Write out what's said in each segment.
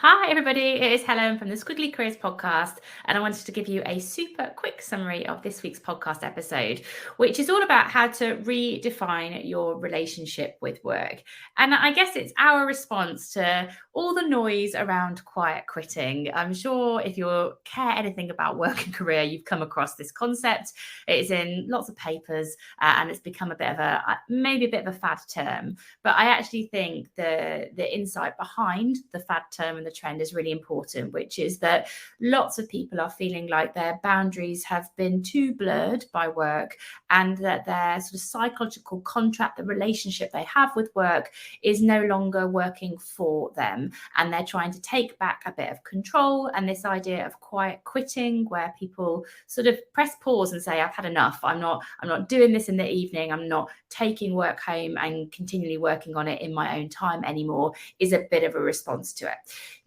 Hi, everybody. It is Helen from the Squiggly Careers podcast, and I wanted to give you a super quick summary of this week's podcast episode, which is all about how to redefine your relationship with work. And I guess it's our response to all the noise around quiet quitting. I'm sure if you care anything about work and career, you've come across this concept. It's in lots of papers, and it's become maybe a bit of a fad term. But I actually think the insight behind the fad term and the trend is really important, which is that lots of people are feeling like their boundaries have been too blurred by work, and that their sort of psychological contract, the relationship they have with work, is no longer working for them, and they're trying to take back a bit of control. And this idea of quiet quitting, where people sort of press pause and say, I've had enough, I'm not doing this in the evening, I'm not taking work home and continually working on it in my own time anymore, is a bit of a response to it.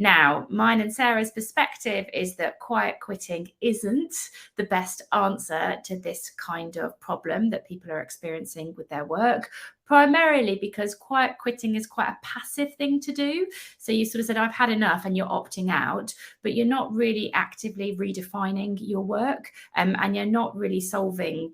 Now, mine and Sarah's perspective is that quiet quitting isn't the best answer to this kind of problem that people are experiencing with their work, primarily because quiet quitting is quite a passive thing to do. So you sort of said, I've had enough, and you're opting out, but you're not really actively redefining your work, and you're not really solving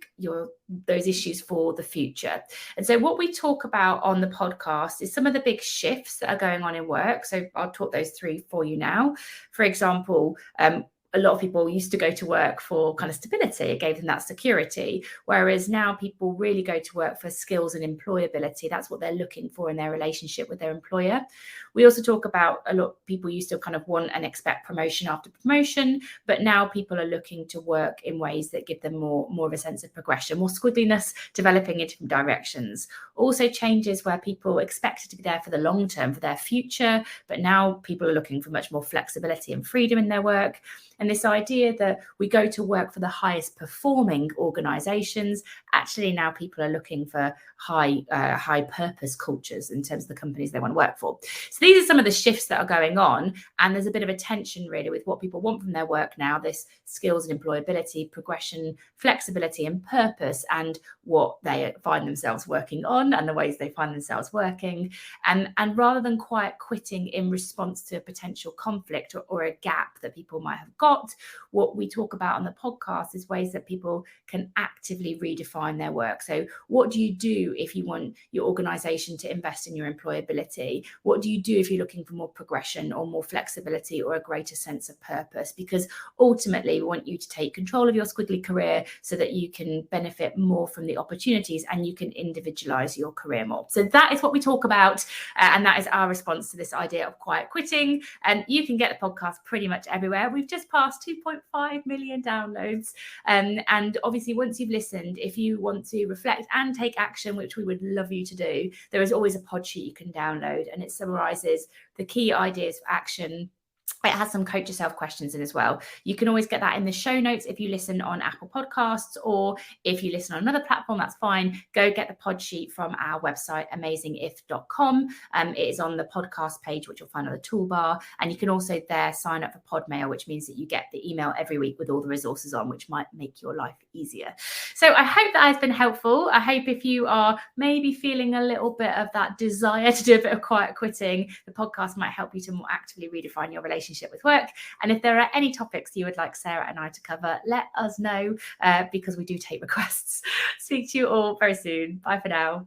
those issues for the future. And so what we talk about on the podcast is some of the big shifts that are going on in work. So I'll talk those three for you now. For example, a lot of people used to go to work for kind of stability. It gave them that security. Whereas now people really go to work for skills and employability. That's what they're looking for in their relationship with their employer. We also talk about a lot of people used to kind of want and expect promotion after promotion, but now people are looking to work in ways that give them more of a sense of progression, more squiggliness, developing in different directions. Also changes where people expected to be there for the long term, for their future, but now people are looking for much more flexibility and freedom in their work. And this idea that we go to work for the highest performing organizations, actually now people are looking for high purpose cultures in terms of the companies they want to work for. So these are some of the shifts that are going on. And there's a bit of a tension really with what people want from their work now, this skills and employability, progression, flexibility and purpose, and what they find themselves working on and the ways they find themselves working. And rather than quiet quitting in response to a potential conflict or a gap that people might have got, what we talk about on the podcast is ways that people can actively redefine their work. So what do you do if you want your organization to invest in your employability? What do you do if you're looking for more progression or more flexibility or a greater sense of purpose? Because ultimately we want you to take control of your squiggly career so that you can benefit more from the opportunities and you can individualize your career more. So that is what we talk about, and that is our response to this idea of quiet quitting. And you can get the podcast pretty much everywhere. We've just past 2.5 million downloads. And obviously, once you've listened, if you want to reflect and take action, which we would love you to do, there is always a pod sheet you can download, and it summarizes the key ideas for action. It has some coach yourself questions in as well. You can always get that in the show notes if you listen on Apple Podcasts, or if you listen on another platform, that's fine. Go get the pod sheet from our website, amazingif.com. It is on the podcast page, which you'll find on the toolbar. And you can also there sign up for Podmail, which means that you get the email every week with all the resources on, which might make your life easier. So I hope that has been helpful. I hope if you are maybe feeling a little bit of that desire to do a bit of quiet quitting, the podcast might help you to more actively redefine your relationship with work. And if there are any topics you would like Sarah and I to cover, let us know, because we do take requests. Speak to you all very soon. Bye for now.